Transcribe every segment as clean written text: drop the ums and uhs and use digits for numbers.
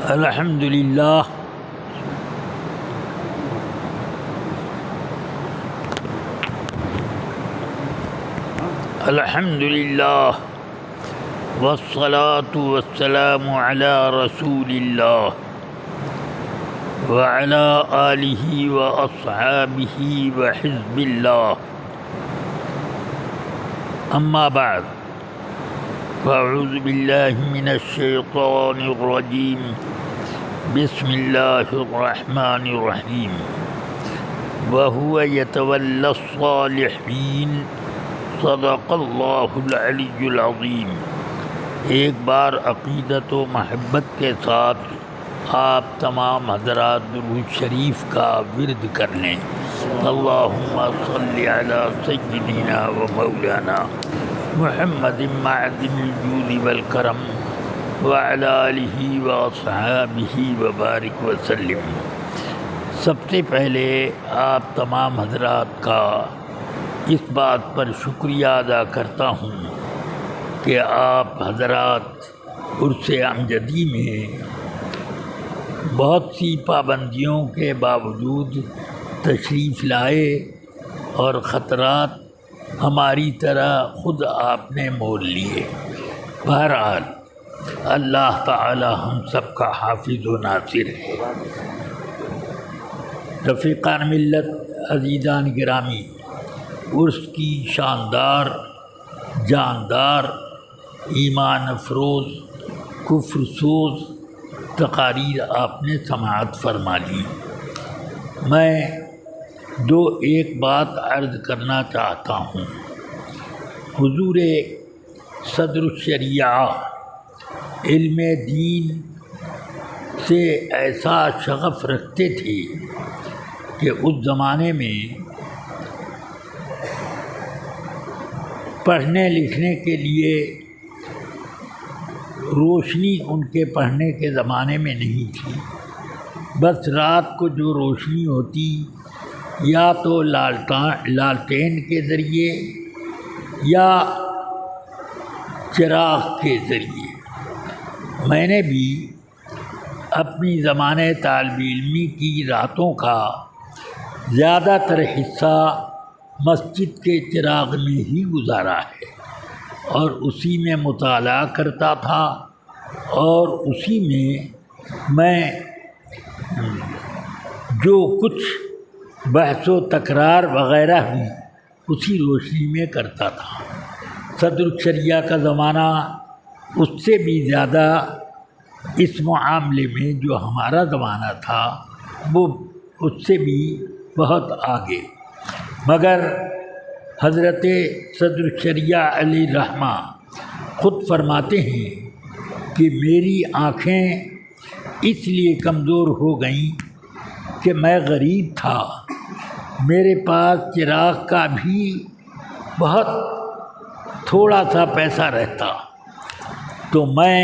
الحمد للہ والصلاة والسلام علی رسول اللہ وعلی آلہ واصحابہ وحزب اللہ، اما بعد فاعوذ باللہ من الشیطان الرجیم، بسم اللہ الرحمن الرحیم، وہو یتولی الصالحین، صدق اللہ العلی العظیم۔ ایک بار عقیدت و محبت کے ساتھ آپ تمام حضرات درود شریف کا ورد کر لیں۔ اللہم صلی علی سیدنا و مولانا محمد معدن الجود والکرم وعلی آلہ واصحابہ وبارک وسلم۔ سب سے پہلے آپ تمام حضرات کا اس بات پر شکریہ ادا کرتا ہوں کہ آپ حضرات عرس امجدی میں بہت سی پابندیوں کے باوجود تشریف لائے اور خطرات ہماری طرح خود آپ نے مول لیے۔ بہرحال اللہ تعالی ہم سب کا حافظ و ناصر ہے۔ رفیقان ملت، عزیزان گرامی، عرس کی شاندار، جاندار، ایمان افروز، کفر سوز تقاریر آپ نے سماعت فرما لی۔ میں ایک بات عرض کرنا چاہتا ہوں۔ حضور صدر الشریعہ علم دین سے ایسا شغف رکھتے تھے کہ اس زمانے میں پڑھنے لکھنے کے لیے روشنی ان کے پڑھنے کے زمانے میں نہیں تھی۔ بس رات کو جو روشنی ہوتی یا تو لالٹین کے ذریعے یا چراغ کے ذریعے۔ میں نے بھی اپنی زمانے طالب علمی کی راتوں کا زیادہ تر حصہ مسجد کے چراغ میں ہی گزارا ہے، اور اسی میں مطالعہ کرتا تھا، اور اسی میں جو کچھ بحث و تکرار وغیرہ بھی اسی روشنی میں کرتا تھا۔ صدر الشریعہ کا زمانہ اس سے بھی زیادہ اس معاملے میں جو ہمارا زمانہ تھا وہ اس سے بھی بہت آگے، مگر حضرت صدر الشریعہ علیہ الرحمہ خود فرماتے ہیں کہ میری آنکھیں اس لیے کمزور ہو گئیں کہ میں غریب تھا، میرے پاس چراغ کا بھی بہت تھوڑا سا پیسہ رہتا، تو میں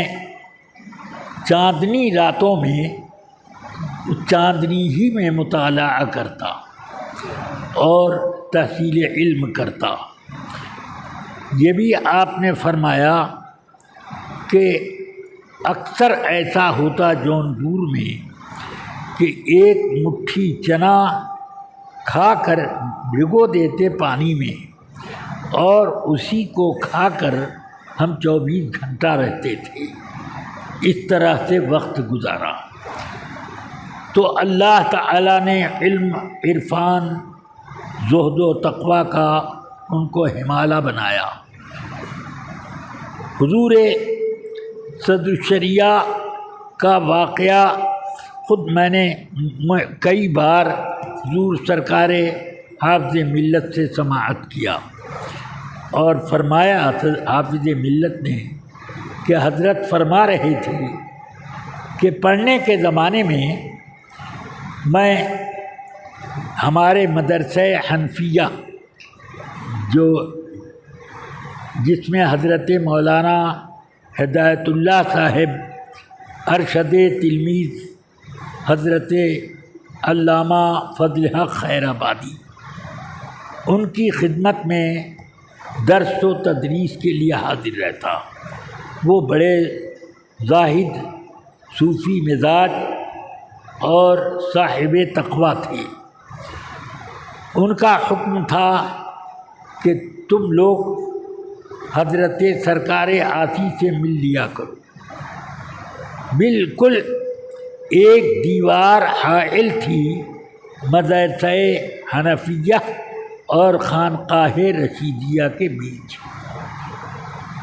چاندنی راتوں میں چاندنی ہی میں مطالعہ کرتا اور تحصیل علم کرتا۔ یہ بھی آپ نے فرمایا کہ اکثر ایسا ہوتا جونپور میں کہ ایک مٹھی چنا کھا کر بھگو دیتے پانی میں، اور اسی کو کھا کر ہم 24 گھنٹہ رہتے تھے۔ اس طرح سے وقت گزارا تو اللہ تعالیٰ نے علم، عرفان، زہد و تقوی کا ان کو حمالہ بنایا۔ حضور صدر الشریعہ کا واقعہ خود میں نے کئی بار حضور سرکار حافظ ملت سے سماعت کیا، اور فرمایا حافظ ملت نے کہ حضرت فرما رہے تھے کہ پڑھنے کے زمانے میں ہمارے مدرسہ حنفیہ جس میں حضرت مولانا ہدایت اللہ صاحب ارشد تلمیذ حضرت علامہ فضل حق خیر آبادی، ان کی خدمت میں درس و تدریس کے لیے حاضر رہتا۔ وہ بڑے زاہد صوفی مزاج اور صاحب تقویٰ تھے۔ ان کا حکم تھا کہ تم لوگ حضرت سرکار آسی سے مل لیا کرو۔ بالکل ایک دیوار حائل تھی مدرسہ حنفیہ اور خانقاہ رشیدیہ کے بیچ،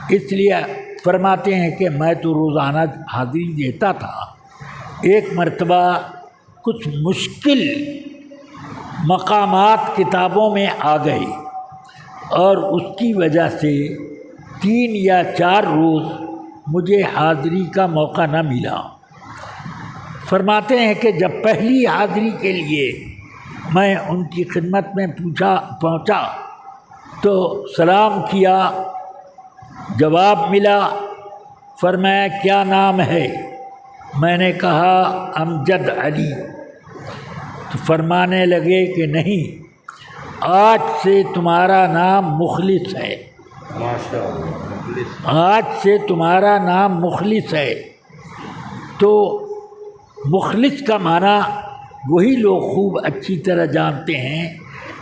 اس لیے فرماتے ہیں کہ میں تو روزانہ حاضری دیتا تھا۔ ایک مرتبہ کچھ مشکل مقامات کتابوں میں آ گئے اور اس کی وجہ سے 3 یا 4 روز مجھے حاضری کا موقع نہ ملا۔ فرماتے ہیں کہ جب پہلی حاضری کے لیے میں ان کی خدمت میں پہنچا تو سلام کیا، جواب ملا۔ فرمایا کیا نام ہے؟ میں نے کہا امجد علی۔ تو فرمانے لگے کہ نہیں، آج سے تمہارا نام مخلص ہے، آج سے تمہارا نام مخلص ہے۔ تو مخلص کا معنی وہی لوگ خوب اچھی طرح جانتے ہیں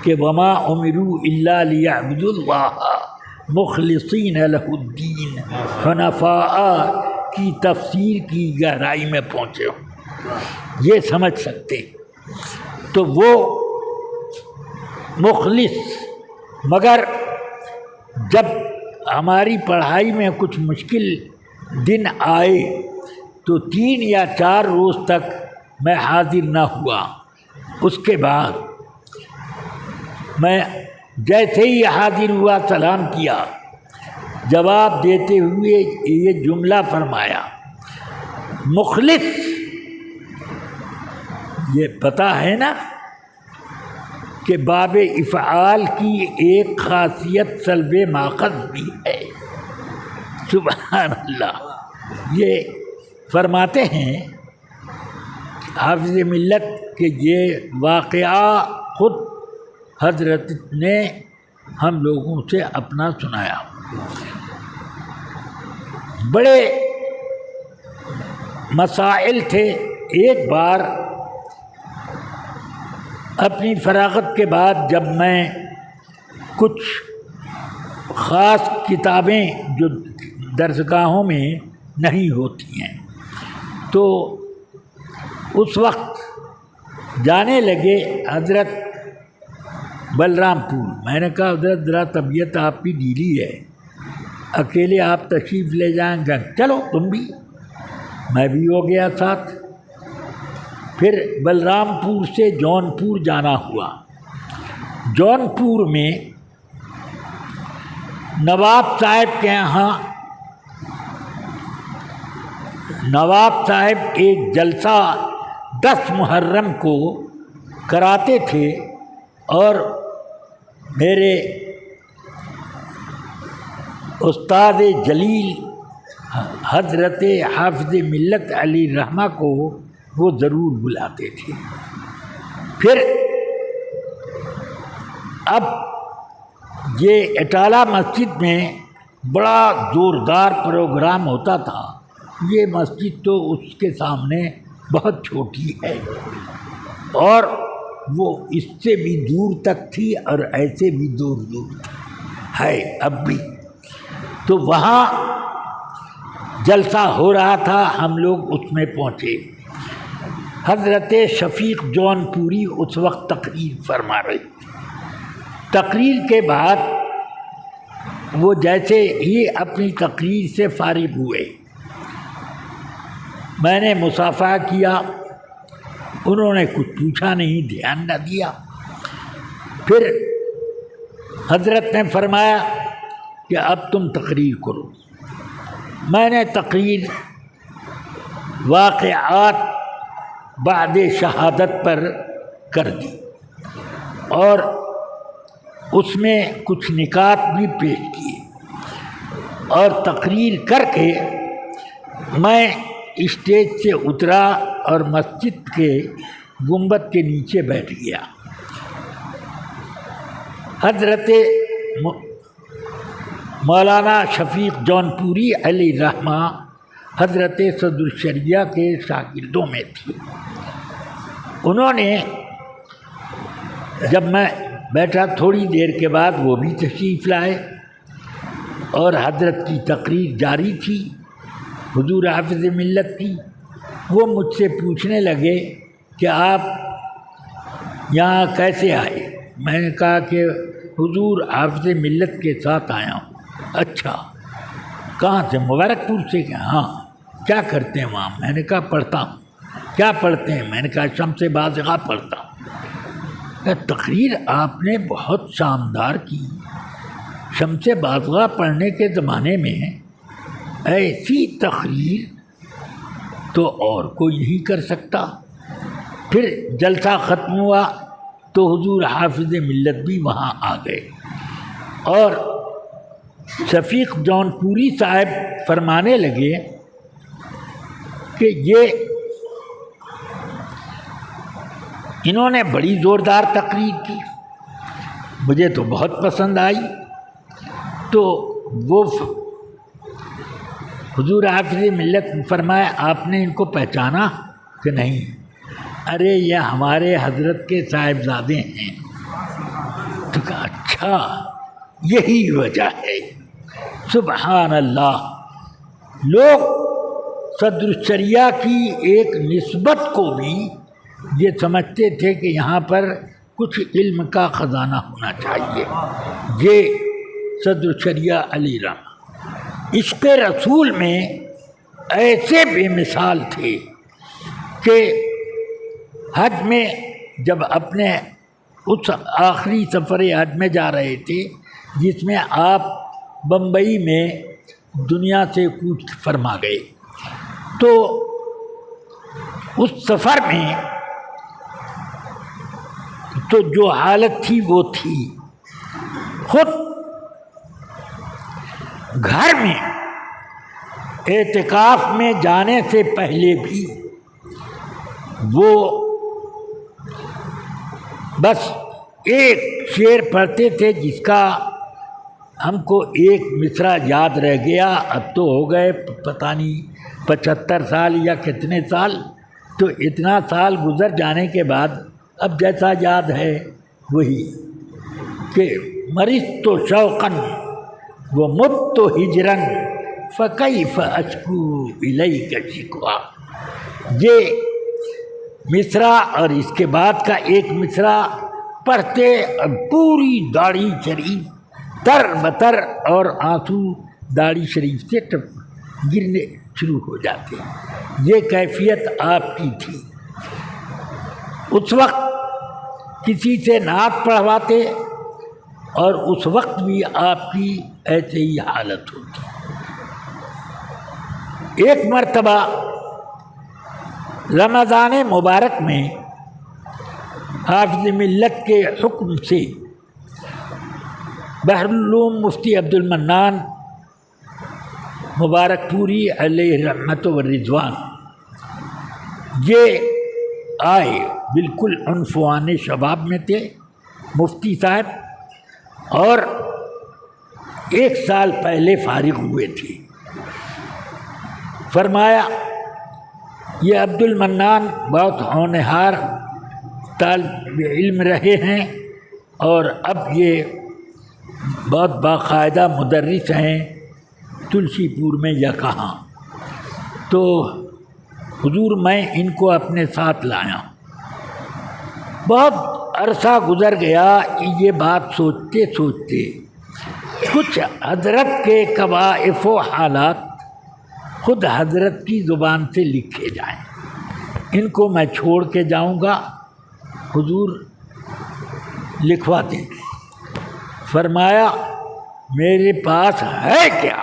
کہ وما امروا الا لیعبدوا اللہ مخلصین لہ الدین حنفاء کی تفسیر کی گہرائی میں پہنچے ہوں، یہ سمجھ سکتے۔ تو وہ مخلص، مگر جب ہماری پڑھائی میں کچھ مشکل دن آئے تو 3 یا 4 روز تک میں حاضر نہ ہوا۔ اس کے بعد میں جیسے ہی حاضر ہوا سلام کیا، جواب دیتے ہوئے یہ جملہ فرمایا، مخلص، یہ پتہ ہے نا کہ باب افعال کی ایک خاصیت سلب ماخذ بھی ہے۔ سبحان اللہ۔ یہ فرماتے ہیں حافظ ملت کہ یہ واقعہ خود حضرت نے ہم لوگوں سے اپنا سنایا۔ بڑے مسائل تھے۔ ایک بار اپنی فراغت کے بعد جب میں کچھ خاص کتابیں جو درسگاہوں میں نہیں ہوتی ہیں تو اس وقت جانے لگے حضرت بلرام پور۔ میں نے کہا حضرت ذرا طبیعت آپ کی ڈھیلی ہے، اکیلے آپ تشریف لے جائیں گے؟ چلو تم بھی۔ میں بھی ہو گیا ساتھ۔ پھر بلرام پور سے جونپور جانا ہوا۔ جونپور میں نواب صاحب کے یہاں نواب صاحب ایک جلسہ 10 محرم کو کراتے تھے اور میرے استاد جلیل حضرت حافظ ملت علی رحمہ کو وہ ضرور بلاتے تھے۔ پھر اب یہ اٹالہ مسجد میں بڑا زوردار پروگرام ہوتا تھا۔ یہ مسجد تو اس کے سامنے بہت چھوٹی ہے اور وہ اس سے بھی دور تک تھی اور ایسے بھی دور ہے اب بھی۔ تو وہاں جلسہ ہو رہا تھا، ہم لوگ اس میں پہنچے۔ حضرت شفیق جونپوری اس وقت تقریر فرما رہے تھے۔ تقریر کے بعد وہ جیسے ہی اپنی تقریر سے فارغ ہوئے، میں نے مصافحہ کیا، انہوں نے کچھ پوچھا نہیں، دھیان نہ دیا۔ پھر حضرت نے فرمایا کہ اب تم تقریر کرو۔ میں نے تقریر واقعات بعد شہادت پر کر دی اور اس میں کچھ نکات بھی پیش کیے، اور تقریر کر کے میں اسٹیج سے اترا اور مسجد کے گنبد کے نیچے بیٹھ گیا۔ حضرت مولانا شفیق جونپوری علیہ رحمہ حضرت صدر الشریعہ کے شاگردوں میں تھی۔ انہوں نے جب میں بیٹھا تھوڑی دیر کے بعد وہ بھی تشریف لائے اور حضرت کی تقریر جاری تھی، حضور حافظ ملت کی۔ وہ مجھ سے پوچھنے لگے کہ آپ یہاں کیسے آئے؟ میں نے کہا کہ حضور حافظ ملت کے ساتھ آیا ہوں۔ اچھا، کہاں سے؟ مبارک پور سے؟ کہ ہاں۔ کیا کرتے ہیں وہاں؟ میں نے کہا پڑھتا ہوں۔ کیا پڑھتے ہیں؟ میں نے کہا شمس بازغہ پڑھتا ہوں۔ تقریر آپ نے بہت شاندار کی۔ شمس بازغہ پڑھنے کے زمانے میں ایسی تقریر تو اور کوئی نہیں کر سکتا۔ پھر جلسہ ختم ہوا تو حضور حافظ ملت بھی وہاں آ گئے اور شفیق جون پوری صاحب فرمانے لگے کہ انہوں نے بڑی زوردار تقریر کی، مجھے تو بہت پسند آئی۔ تو وہ حضور حافظ ملت فرمایا آپ نے ان کو پہچانا کہ نہیں؟ ارے یہ ہمارے حضرت کے صاحبزادے ہیں۔ تو کہا اچھا یہی وجہ ہے۔ سبحان اللہ، لوگ صدر الشریعہ کی ایک نسبت کو بھی یہ سمجھتے تھے کہ یہاں پر کچھ علم کا خزانہ ہونا چاہیے۔ یہ صدر الشریعہ علی رحمہ عشق رسول میں ایسے بے مثال تھے کہ حج میں جب اپنے اس آخری سفر حج میں جا رہے تھے جس میں آپ بمبئی میں دنیا سے کوچ فرما گئے، تو اس سفر میں تو جو حالت تھی وہ تھی، خود گھر میں اعتکاف میں جانے سے پہلے بھی وہ بس ایک شعر پڑھتے تھے جس کا ہم کو ایک مصرع یاد رہ گیا۔ اب تو ہو گئے پتہ نہیں 75 سال یا کتنے سال، تو اتنا سال گزر جانے کے بعد اب جیسا یاد ہے وہی کہ مرضت تو شوقاً وہ مت تو ہجرن فکیف اشکو الیک شکوا۔ یہ مصرع اور اس کے بعد کا ایک مصرع پڑھتے اور پوری داڑھی شریف تر بتر اور آنسو داڑھی شریف سے گرنے شروع ہو جاتے۔ یہ کیفیت آپ کی تھی۔ اس وقت کسی سے نعت پڑھواتے اور اس وقت بھی آپ کی ایسے ہی حالت ہوتی۔ ایک مرتبہ رمضان مبارک میں حافظ ملت کے حکم سے بحر العلوم مفتی عبد المنان مبارک پوری علیہ رحمت و رضوان یہ آئے، بالکل عنفوان شباب میں تھے مفتی صاحب، اور 1 سال پہلے فارغ ہوئے تھے۔ فرمایا یہ عبد المنان بہت ہونہار طالب علم رہے ہیں اور اب یہ بہت باقاعدہ مدرس ہیں تلسی پور میں یا کہاں، تو حضور میں ان کو اپنے ساتھ لایا۔ بہت عرصہ گزر گیا یہ بات سوچتے سوچتے، کچھ حضرت کے کوائف و حالات خود حضرت کی زبان سے لکھے جائیں، ان کو میں چھوڑ کے جاؤں گا، حضور لکھوا دیں۔ فرمایا میرے پاس ہے کیا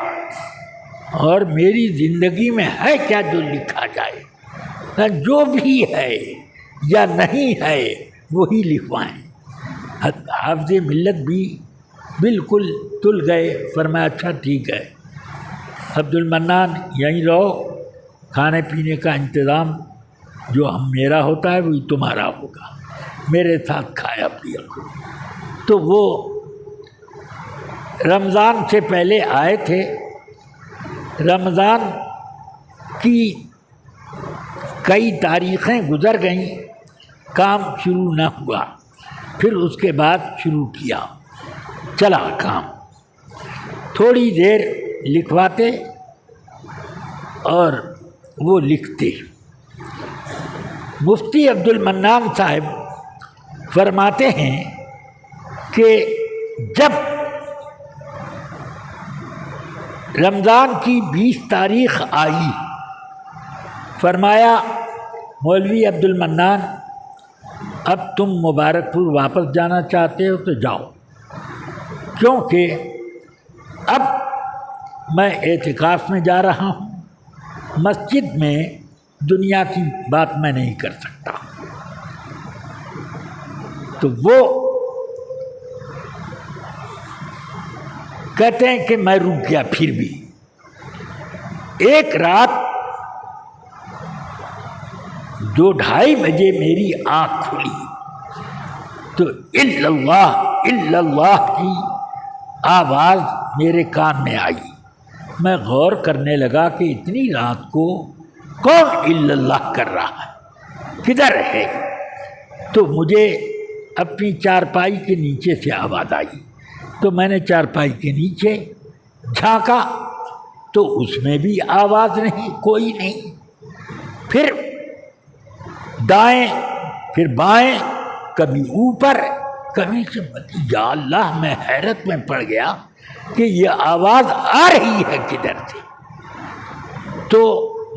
اور میری زندگی میں ہے کیا جو لکھا جائے، جو بھی ہے یا نہیں ہے وہی لکھوائیں۔ حافظ ملت بھی بالکل تل گئے۔ فرمایا اچھا ٹھیک ہے عبد المنان یہیں رہو، کھانے پینے کا انتظام جو میرا ہوتا ہے وہی تمہارا ہوگا، میرے ساتھ کھایا پیا کرو۔ تو وہ رمضان سے پہلے آئے تھے، رمضان کی کئی تاریخیں گزر گئیں، کام شروع نہ ہوا، پھر اس کے بعد شروع کیا، چلا کام، تھوڑی دیر لکھواتے اور وہ لکھتے۔ مفتی عبد المنان صاحب فرماتے ہیں کہ جب رمضان کی 20 تاریخ آئی، فرمایا مولوی عبد المنان اب تم مبارک پور واپس جانا چاہتے ہو تو جاؤ، کیونکہ اب میں اعتکاف میں جا رہا ہوں، مسجد میں دنیا کی بات میں نہیں کر سکتا۔ تو وہ کہتے ہیں کہ میں رک گیا، پھر بھی ایک رات 2-2:30 بجے میری آنکھ کھلی تو الا اللہ کی آواز میرے کان میں آئی۔ میں غور کرنے لگا کہ اتنی رات کو کون الا اللہ کر رہا ہے، کدھر ہے؟ تو مجھے اپنی چارپائی کے نیچے سے آواز آئی، تو میں نے چارپائی کے نیچے جھانکا تو اس میں بھی آواز نہیں، کوئی نہیں۔ پھر دائیں، پھر بائیں، کبھی اوپر، کبھی سے، یا اللہ، میں حیرت میں پڑ گیا کہ یہ آواز آ رہی ہے کدھر سے۔ تو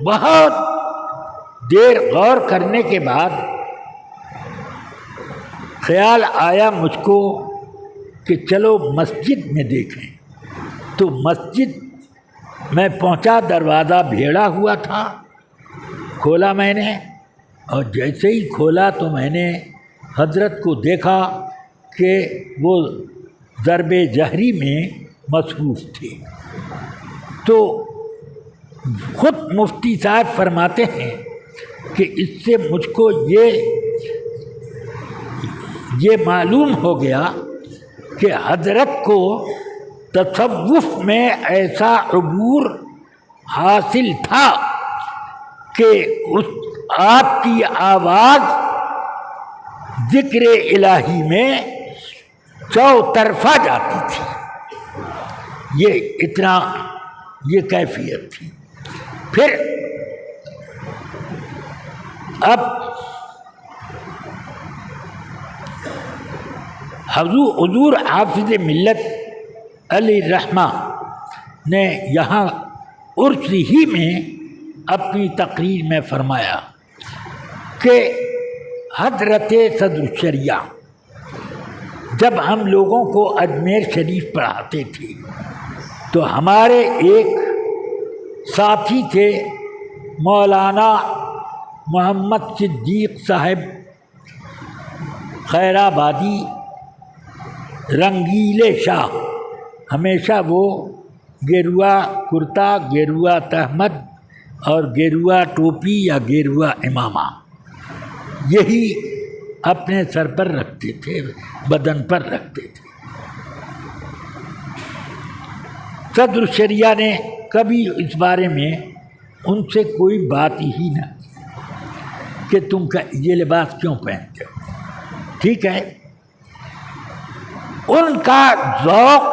بہت دیر غور کرنے کے بعد خیال آیا مجھ کو کہ چلو مسجد میں دیکھیں۔ تو مسجد میں پہنچا، دروازہ بھیڑا ہوا تھا، کھولا میں نے، اور جیسے ہی کھولا تو میں نے حضرت کو دیکھا کہ وہ ضرب جہری میں مصروف تھے۔ تو خود مفتی صاحب فرماتے ہیں کہ اس سے مجھ کو یہ معلوم ہو گیا کہ حضرت کو تصوف میں ایسا عبور حاصل تھا کہ آپ کی آواز ذکر الہی میں چوطرفہ جاتی تھی، یہ کیفیت تھی۔ پھر اب حضور حافظ ملت علی رحمہ نے یہاں عرس ہی میں اپنی تقریر میں فرمایا کہ حضرت صدر الشریعہ جب ہم لوگوں کو اجمیر شریف پڑھاتے تھے تو ہمارے ایک ساتھی تھے مولانا محمد صدیق صاحب خیرآبادی رنگیلے شاہ، ہمیشہ وہ گیروا کرتا، گیروا تہمد اور گیروا ٹوپی یا گیروا امامہ یہی اپنے سر پر رکھتے تھے، بدن پر رکھتے تھے۔ صدر الشریعہ نے کبھی اس بارے میں ان سے کوئی بات ہی نہ کی کہ تم یہ لباس کیوں پہنتے ہو، ٹھیک ہے۔ ان کا ذوق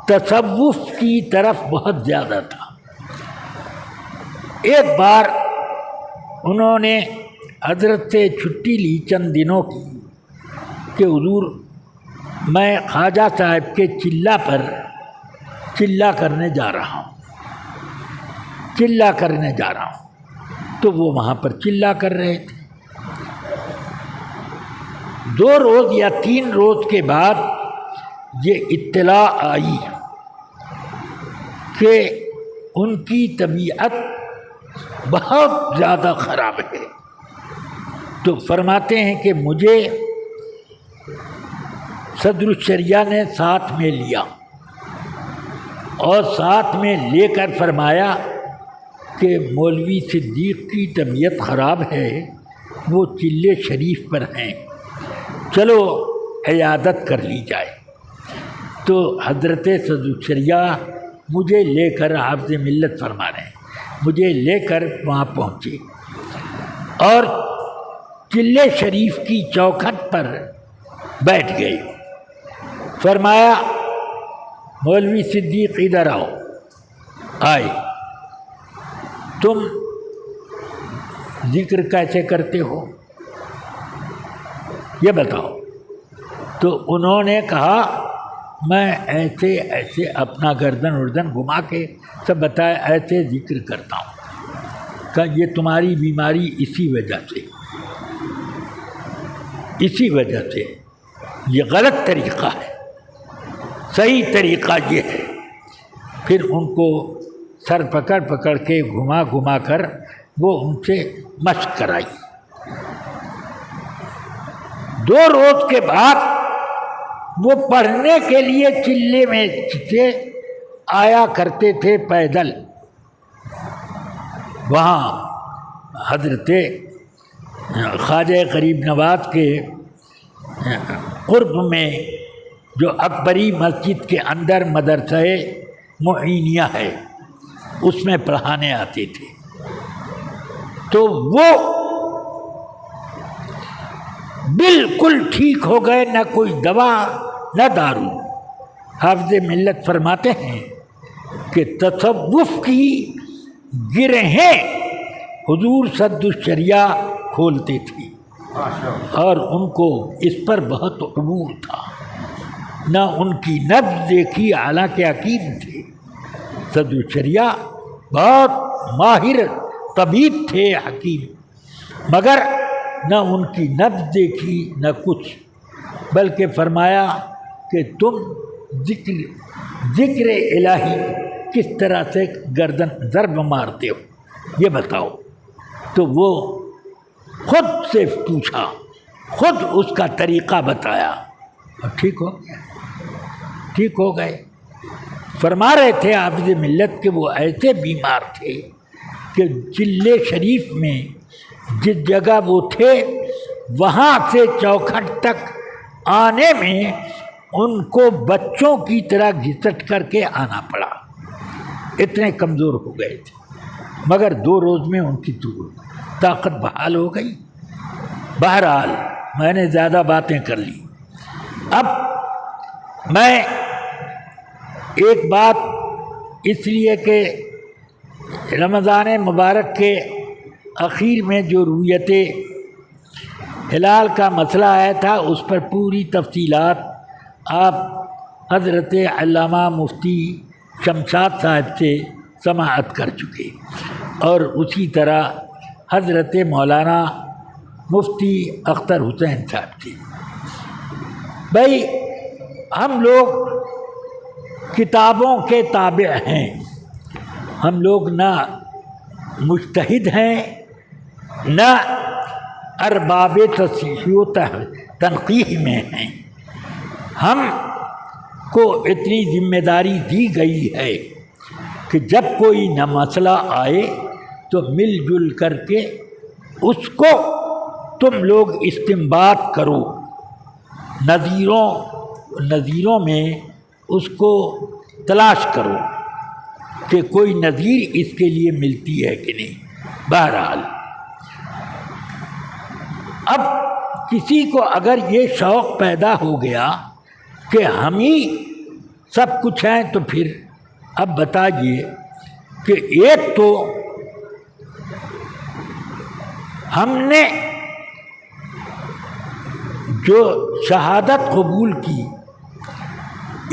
تصوف کی طرف بہت زیادہ تھا۔ ایک بار انہوں نے حضرت سے چھٹی لی چند دنوں کی کہ حضور میں خواجہ صاحب کے چلہ پر چلہ کرنے جا رہا ہوں، تو وہ وہاں پر چلہ کر رہے تھے۔ 2 روز یا 3 روز کے بعد یہ اطلاع آئی کہ ان کی طبیعت بہت زیادہ خراب ہے۔ تو فرماتے ہیں کہ مجھے صدر الشریعہ نے ساتھ میں لیا اور ساتھ میں لے کر فرمایا کہ مولوی صدیق کی طبیعت خراب ہے، وہ چلے شریف پر ہیں، چلو عیادت کر لی جائے۔ تو حضرت صدر الشریعہ مجھے لے کر حافظ ملت فرما رہے ہیں مجھے لے کر وہاں پہنچے اور چلے شریف کی چوکھٹ پر بیٹھ گئے۔ فرمایا مولوی صدیق ادھر آؤ۔ آئے۔ تم ذکر کیسے کرتے ہو یہ بتاؤ۔ تو انہوں نے کہا میں ایسے ایسے اپنا گردن اردن گھما کے سب بتایا ایسے ذکر کرتا ہوں۔ کہ یہ تمہاری بیماری اسی وجہ سے یہ غلط طریقہ ہے، صحیح طریقہ یہ ہے۔ پھر ان کو سر پکڑ پکڑ کے گھما گھما کر وہ ان سے مشق کرائی۔ 2 روز کے بعد وہ پڑھنے کے لیے چلے میں سے آیا کرتے تھے پیدل۔ وہاں حضرت خواجہ غریب نواز کے قرب میں جو اکبری مسجد کے اندر مدرسہ معینیہ ہے اس میں پڑھانے آتے تھے۔ تو وہ بالکل ٹھیک ہو گئے، نہ کوئی دوا نہ دارو۔ حافظ ملت فرماتے ہیں کہ تصوف کی گرہیں حضور صد الشریعہ کھولتے تھے اور ان کو اس پر بہت عبور تھا۔ نہ ان کی نبض دیکھی، حالانکہ حکیم تھے، صد الشریعہ بہت ماہر طبیب تھے، حکیم، مگر نہ ان کی نبض دیکھی نہ کچھ، بلکہ فرمایا کہ تم ذکر الہی کس طرح سے گردن ضرب مارتے ہو یہ بتاؤ۔ تو وہ خود سے پوچھا، خود اس کا طریقہ بتایا اور ٹھیک ہو گئے۔ فرما رہے تھے حافظ ملت کہ وہ ایسے بیمار تھے کہ چلے شریف میں جس جگہ وہ تھے وہاں سے چوکھٹ تک آنے میں ان کو بچوں کی طرح گھسٹ کر کے آنا پڑا، اتنے کمزور ہو گئے تھے، مگر 2 روز میں ان کی طاقت بحال ہو گئی۔ بہرحال میں نے زیادہ باتیں کر لی، اب میں ایک بات اس لیے کہ رمضان مبارک کے اخیر میں جو رؤیت ہلال کا مسئلہ آیا تھا اس پر پوری تفصیلات آپ حضرت علامہ مفتی شمشاد صاحب سے سماعت کر چکے، اور اسی طرح حضرت مولانا مفتی اختر حسین صاحب سے۔ بھائی ہم لوگ کتابوں کے تابع ہیں، ہم لوگ نہ مجتہد ہیں نہ ارباب تصحیح و تنقیح میں ہیں۔ ہم کو اتنی ذمہ داری دی گئی ہے کہ جب کوئی نہ مسئلہ آئے تو مل جل کر کے اس کو تم لوگ استنباط کرو، نظیروں میں اس کو تلاش کرو کہ کوئی نظیر اس کے لیے ملتی ہے کہ نہیں۔ بہرحال اب کسی کو اگر یہ شوق پیدا ہو گیا کہ ہم ہی سب کچھ ہیں تو پھر اب بتائیے کہ ایک تو ہم نے جو شہادت قبول کی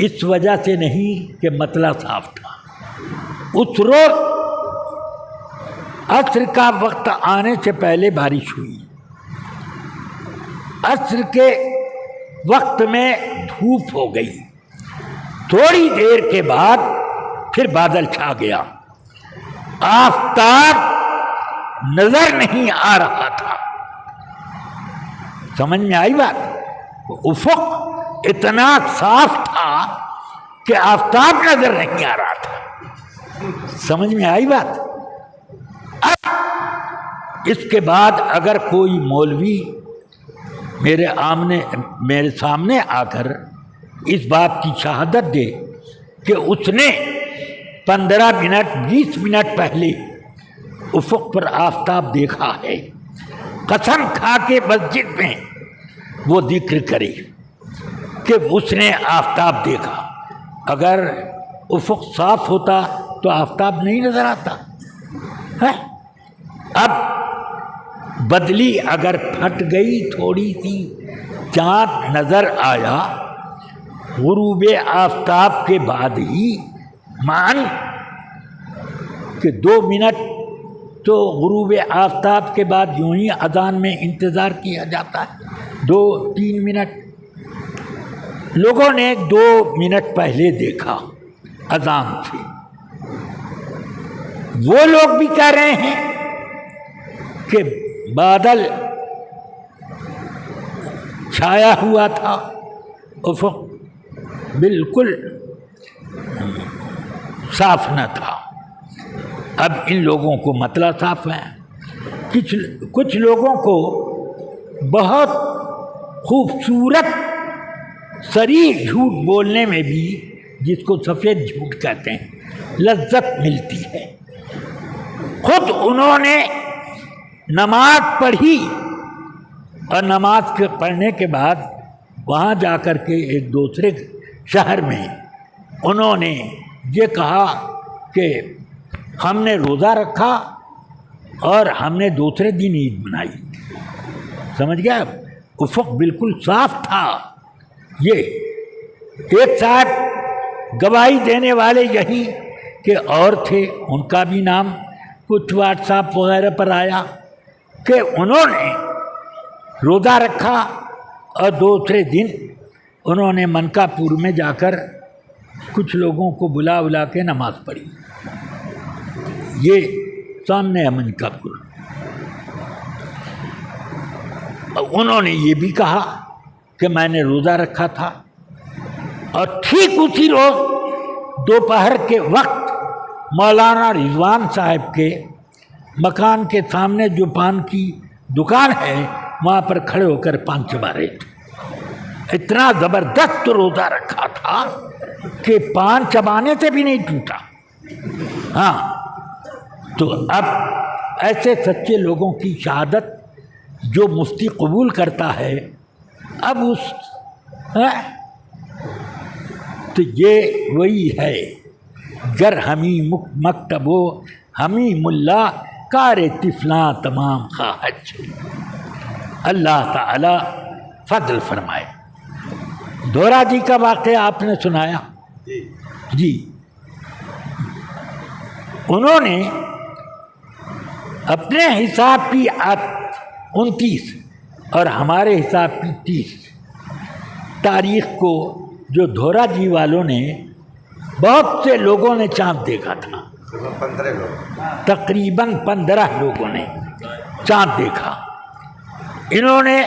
اس وجہ سے نہیں کہ مسئلہ صاف تھا، اس روز عصر کا وقت آنے سے پہلے بارش ہوئی، عصر کے وقت میں دھوپ ہو گئی، تھوڑی دیر کے بعد پھر بادل چھا گیا، آفتاب نظر نہیں آ رہا تھا۔ سمجھ میں آئی بات؟ افق اتنا صاف تھا کہ آفتاب نظر نہیں آ رہا تھا۔ سمجھ میں آئی بات؟ اب اس کے بعد اگر کوئی مولوی میرے سامنے آ کر اس بات کی شہادت دے کہ اس نے 15 منٹ 20 منٹ پہلے افق پر آفتاب دیکھا ہے، قسم کھا کے مسجد میں وہ ذکر کرے کہ اس نے آفتاب دیکھا۔ اگر افق صاف ہوتا تو آفتاب نہیں نظر آتا ہے۔ اب بدلی اگر پھٹ گئی تھوڑی سی، چاند نظر آیا غروب آفتاب کے بعد ہی، مان کہ 2 منٹ تو غروب آفتاب کے بعد یوں ہی اذان میں انتظار کیا جاتا ہے، 2-3 منٹ۔ لوگوں نے 2 منٹ پہلے دیکھا اذان سے۔ وہ لوگ بھی کہہ رہے ہیں کہ بادل چھایا ہوا تھا، افق بالکل صاف نہ تھا۔ اب ان لوگوں کو مطلع صاف ہے، کچھ لوگوں کو بہت خوبصورت صریح جھوٹ بولنے میں بھی، جس کو سفید جھوٹ کہتے ہیں، لذت ملتی ہے۔ خود انہوں نے نماز پڑھی اور نماز کے پڑھنے کے بعد وہاں جا کر کے ایک دوسرے شہر میں انہوں نے یہ کہا کہ ہم نے روزہ رکھا اور ہم نے دوسرے دن عید منائی۔ سمجھ گیا؟ افق بالکل صاف تھا۔ یہ ایک صاحب گواہی دینے والے یہی کہ اور تھے، ان کا بھی نام کچھ واٹس ایپ وغیرہ پر آیا کہ انہوں نے روزہ رکھا اور دوسرے دن انہوں نے منکاپور میں جا کر کچھ لوگوں کو بلا کے نماز پڑھی۔ یہ سامنے ہے منکاپور۔ انہوں نے یہ بھی کہا کہ میں نے روزہ رکھا تھا، اور ٹھیک اسی روز دوپہر کے وقت مولانا رضوان صاحب کے مکان کے سامنے جو پان کی دکان ہے وہاں پر کھڑے ہو کر پان چبا رہے تھے۔ اتنا زبردست روزہ رکھا تھا کہ پان چبانے سے بھی نہیں ٹوٹا۔ ہاں، تو اب ایسے سچے لوگوں کی شہادت جو مفتی قبول کرتا ہے، اب اس تو یہ وہی ہے، گر ہمیں مکتبو ہمیں ملا کار طفلاں تمام خواہج۔ اللہ تعالی فضل فرمائے۔ دورہ جی کا واقعہ آپ نے سنایا جی، انہوں نے اپنے حساب کی 29 اور ہمارے حساب کی 30 تاریخ کو، جو دھورا جی والوں نے، بہت سے لوگوں نے چاند دیکھا تھا، تقریباً 15 لوگوں نے چاند دیکھا۔ انہوں نے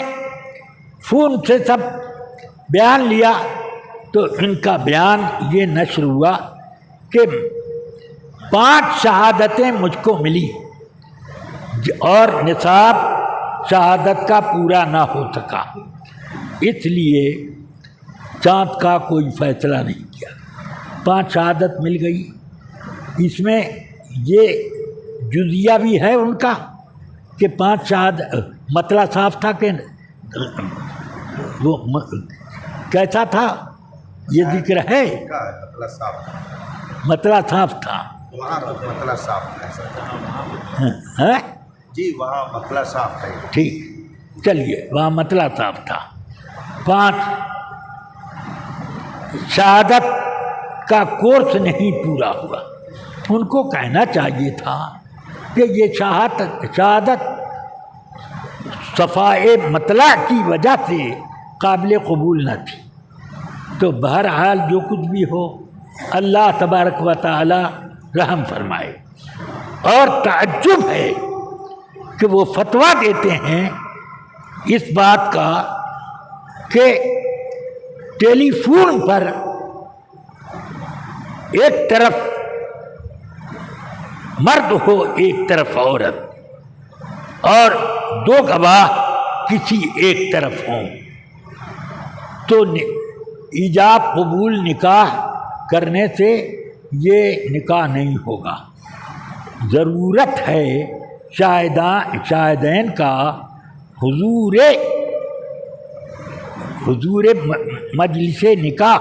فون سے سب بیان لیا تو ان کا بیان یہ نشر ہوا کہ 5 شہادتیں مجھ کو ملی اور نصاب شہادت کا پورا نہ ہو سکا، اس لیے چاند کا کوئی فیصلہ نہیں کیا۔ 5 شہادت مل گئی۔ اس میں یہ جزیہ بھی ہے ان کا کہ 5 شہادت، مطلع صاف تھا کہ وہ کیسا تھا یہ ذکر ہے؟ مطلع صاف تھا جی، وہاں مطلع صاف ہے۔ ٹھیک، چلیے، وہاں مطلع صاف تھا۔ 5 شہادت کا کورس نہیں پورا ہوا۔ ان کو کہنا چاہیے تھا کہ یہ شہادت صفائے مطلع کی وجہ سے قابل قبول نہ تھی۔ تو بہرحال جو کچھ بھی ہو، اللہ تبارک و تعالی رحم فرمائے۔ اور تعجب ہے کہ وہ فتویٰ دیتے ہیں اس بات کا کہ ٹیلی فون پر ایک طرف مرد ہو، ایک طرف عورت، اور 2 گواہ کسی ایک طرف ہوں، تو ایجاب قبول نکاح کرنے سے یہ نکاح نہیں ہوگا۔ ضرورت ہے شاہدین کا حضور مجلس نکاح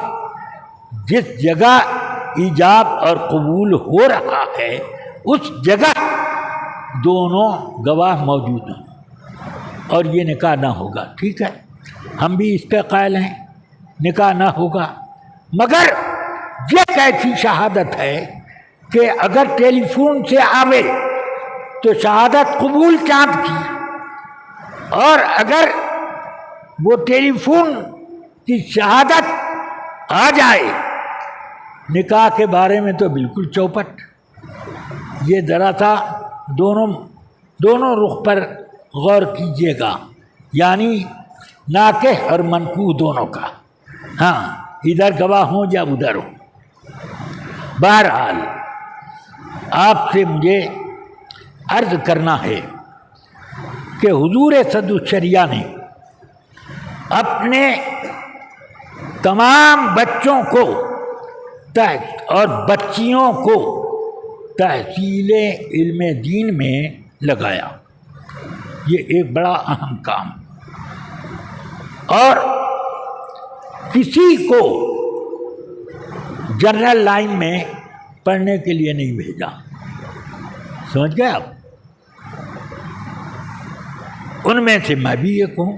جس جگہ ایجاب اور قبول ہو رہا ہے اس جگہ دونوں گواہ موجود ہوں اور یہ نکاح نہ ہوگا. ٹھیک ہے، ہم بھی اس کے قائل ہیں، نکاح نہ ہوگا. مگر یہ کیسی شہادت ہے کہ اگر ٹیلی فون سے آوے تو شہادت قبول چاند کی، اور اگر وہ ٹیلی فون کی شہادت آ جائے نکاح کے بارے میں تو بالکل چوپٹ. یہ ذرا سا دونوں رخ پر غور کیجیے گا، یعنی ناکح اور منکوح دونوں کا. ہاں، ادھر گواہ ہوں یا ادھر ہوں. بہرحال آپ سے مجھے عرض کرنا ہے کہ حضور صدر الشریعہ نے اپنے تمام بچوں کو اور بچیوں کو تحصیل علم دین میں لگایا. یہ ایک بڑا اہم کام. اور کسی کو جنرل لائن میں پڑھنے کے لیے نہیں بھیجا. سمجھ گئے آپ؟ ان میں سے میں بھی ایک ہوں،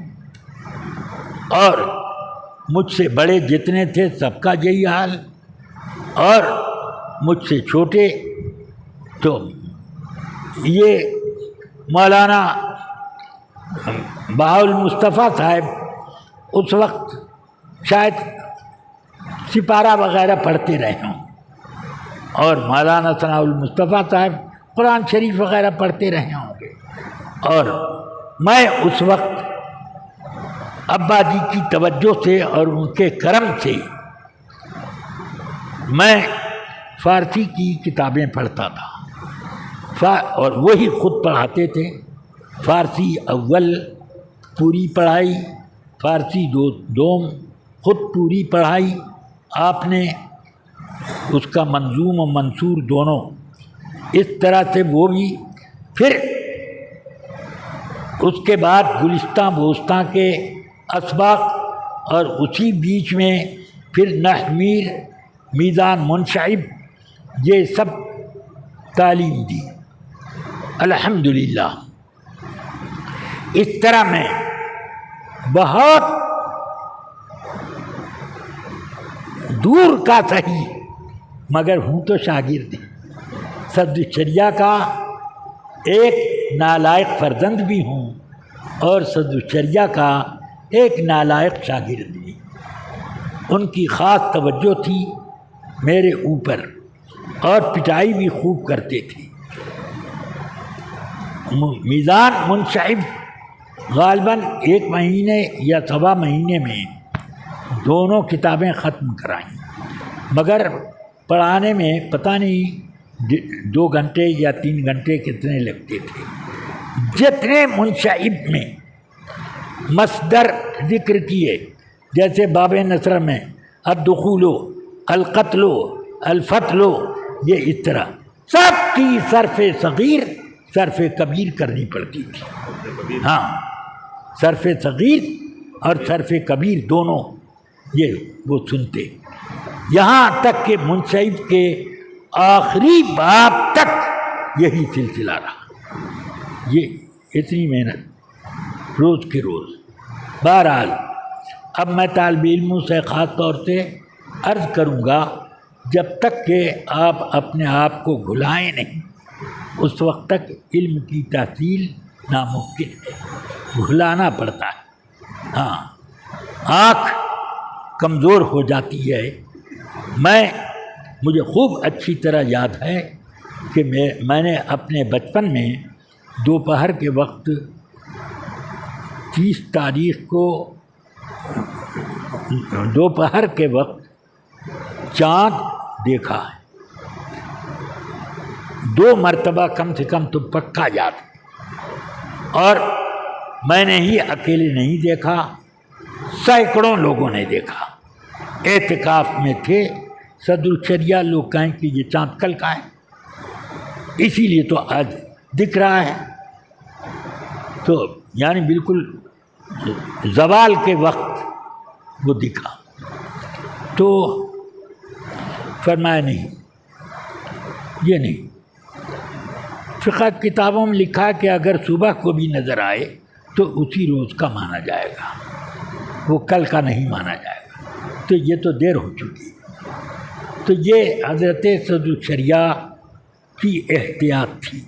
اور مجھ سے بڑے جتنے تھے سب کا یہی حال، اور مجھ سے چھوٹے تو یہ مولانا بہاء المصطفیٰ صاحب اس وقت شاید سپارہ وغیرہ پڑھتے رہے ہوں، اور مولانا ثناء المصطفیٰ صاحب قرآن شریف وغیرہ پڑھتے رہے ہوں گے. اور میں اس وقت ابا جی کی توجہ سے اور ان کے کرم سے میں فارسی کی کتابیں پڑھتا تھا، اور وہی خود پڑھاتے تھے. فارسی اول پوری پڑھائی، فارسی دوم خود پوری پڑھائی آپ نے، اس کا منظوم و منثور دونوں اس طرح سے وہ بھی. پھر اس کے بعد گلستان بوستان کے اسباق، اور اسی بیچ میں پھر نحمیر، میزان منشعب، یہ سب تعلیم دی الحمدللہ. اس طرح میں بہت دور کا صحیح مگر ہوں تو شاگرد. صدر الشریعہ کا ایک نالائق فرزند بھی ہوں اور صدر الشریعہ کا ایک نالائق شاگرد بھی. ان کی خاص توجہ تھی میرے اوپر، اور پٹائی بھی خوب کرتے تھے. میزان منشعب غالباً 1 مہینے یا سوا مہینے میں دونوں کتابیں ختم کرائیں، مگر پڑھانے میں پتہ نہیں 2 گھنٹے یا 3 گھنٹے کتنے لگتے تھے. جتنے منشعب میں مصدر ذکر کیے، جیسے باب نصر میں الدخول، القتل، الفتل، یہ اس طرح سب کی صرف صغیر صرف کبیر کرنی پڑتی تھی. ہاں، صرف صغیر اور صرف کبیر دونوں یہ وہ سنتے، یہاں تک کہ منشعب کے آخری باب تک یہی سلسلہ رہا. یہ اتنی محنت روز کے روز. بہرحال اب میں طالب علموں سے خاص طور سے عرض کروں گا، جب تک کہ آپ اپنے آپ کو گھلائیں نہیں اس وقت تک علم کی تحصیل ناممکن ہے، گھلانا پڑتا ہے. ہاں، آنکھ کمزور ہو جاتی ہے. مجھے خوب اچھی طرح یاد ہے کہ میں نے اپنے بچپن میں دوپہر کے وقت 30 تاریخ کو دوپہر کے وقت چاند دیکھا ہے. 2 مرتبہ کم سے کم تو پکا یاد ہے. اور میں نے ہی اکیلے نہیں دیکھا، سینکڑوں لوگوں نے دیکھا. اعتکاف میں تھے. صدر الشریعہ لوگ کہیں کہ یہ چاند کل کا ہے، اسی لیے تو آج دکھ رہا ہے. تو یعنی بالکل زوال کے وقت وہ دکھا. تو فرمایا نہیں، یہ نہیں. فقہ کتابوں میں لکھا کہ اگر صبح کو بھی نظر آئے تو اسی روز کا مانا جائے گا، وہ کل کا نہیں مانا جائے گا. تو یہ تو دیر ہو چکی. تو یہ حضرت صدر الشریعہ کی احتیاط تھی.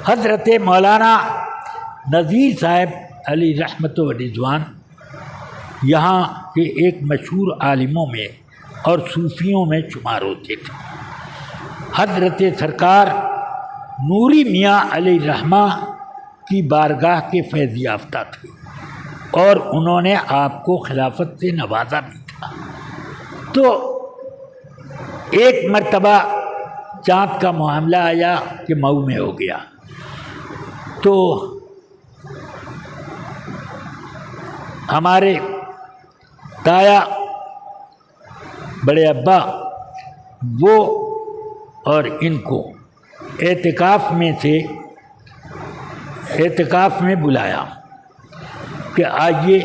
حضرت مولانا نذیر صاحب علی رحمت و رضوان یہاں کے ایک مشہور عالموں میں اور صوفیوں میں شمار ہوتے تھے. حضرت سرکار نوری میاں علیہ الرحمہ کی بارگاہ کے فیض یافتہ تھے اور انہوں نے آپ کو خلافت سے نوازا بھی تھا. تو ایک مرتبہ چاند کا معاملہ آیا کہ مئو میں ہو گیا. تو ہمارے تایا بڑے ابا وہ اور ان کو اعتکاف میں بلایا کہ آئیے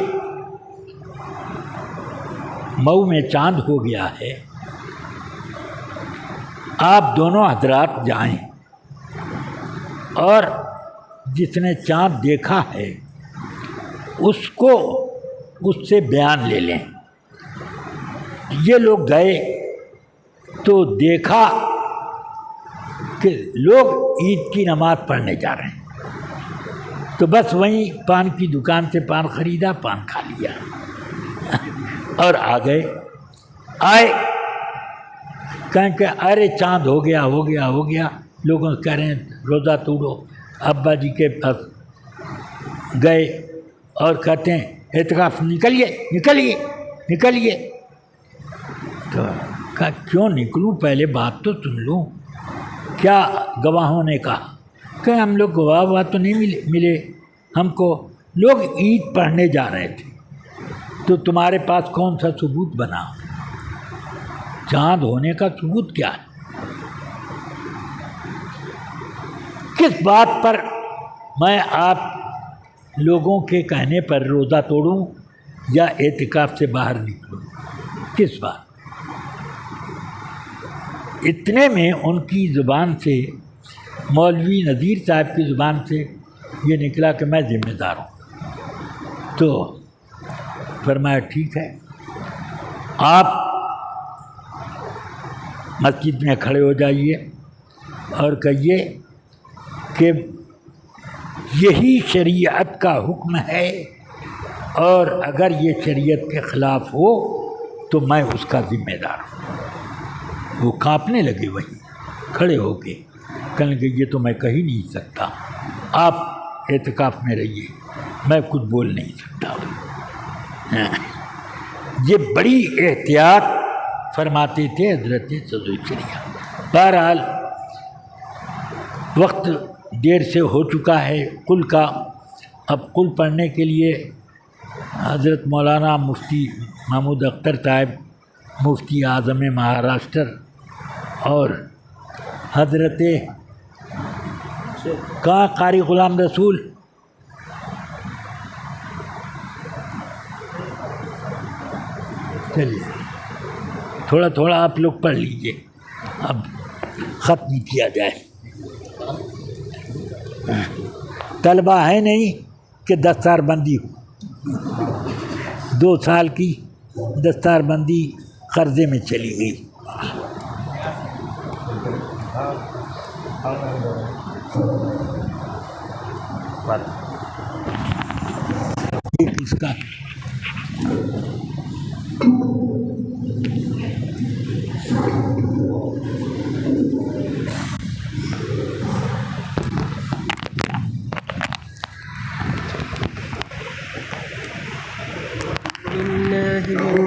مئو میں چاند ہو گیا ہے، آپ دونوں حضرات جائیں اور جس نے چاند دیکھا ہے اس سے بیان لے لیں. یہ لوگ گئے تو دیکھا کہ لوگ عید کی نماز پڑھنے جا رہے ہیں. تو بس وہیں پان کی دکان سے پان خریدا، پان کھا لیا اور آئے کہیں کہ ارے چاند ہو گیا. لوگوں سے کہہ رہے ہیں روزہ توڑو. ابا جی کے پاس گئے اور کہتے ہیں اعتکاف نکلیے. تو کہا کیوں نکلوں، پہلے بات تو سن لوں. کیا گواہوں نے کہا کہ ہم لوگ گواہ تو نہیں ملے ہم کو، لوگ عید پڑھنے جا رہے تھے. تو تمہارے پاس کون سا ثبوت بنا؟ چاند ہونے کا ثبوت کیا ہے؟ کس بات پر میں آپ لوگوں کے کہنے پر روزہ توڑوں یا اعتکاف سے باہر نکلوں؟ کس بات؟ اتنے میں ان کی زبان سے، مولوی نذیر صاحب کی زبان سے یہ نکلا کہ میں ذمہ دار ہوں. تو فرمایا ٹھیک ہے، آپ مسجد میں کھڑے ہو جائیے اور کہیے کہ یہی شریعت کا حکم ہے اور اگر یہ شریعت کے خلاف ہو تو میں اس کا ذمہ دار ہوں. وہ کانپنے لگے وہیں کھڑے ہو کے، کہنے لگے یہ تو میں کہہ ہی نہیں سکتا، آپ اعتکاف میں رہیے، میں کچھ بول نہیں سکتا. یہ بڑی احتیاط فرماتے تھے حضرت صدر الشریعہ. بہرحال وقت دیر سے ہو چکا ہے قل کا. اب قل پڑھنے کے لیے حضرت مولانا مفتی محمود اختر صاحب، مفتی اعظم مہاراشٹر، اور حضرت کہاں قاری غلام رسول، چلیے تھوڑا تھوڑا آپ لوگ پڑھ لیجئے، اب ختم کیا جائے. طلبہ ہے نہیں کہ دستار بندی ہو، 2 سال کی دستار بندی قرضے میں چلی گئی. یہ کس کا؟ لله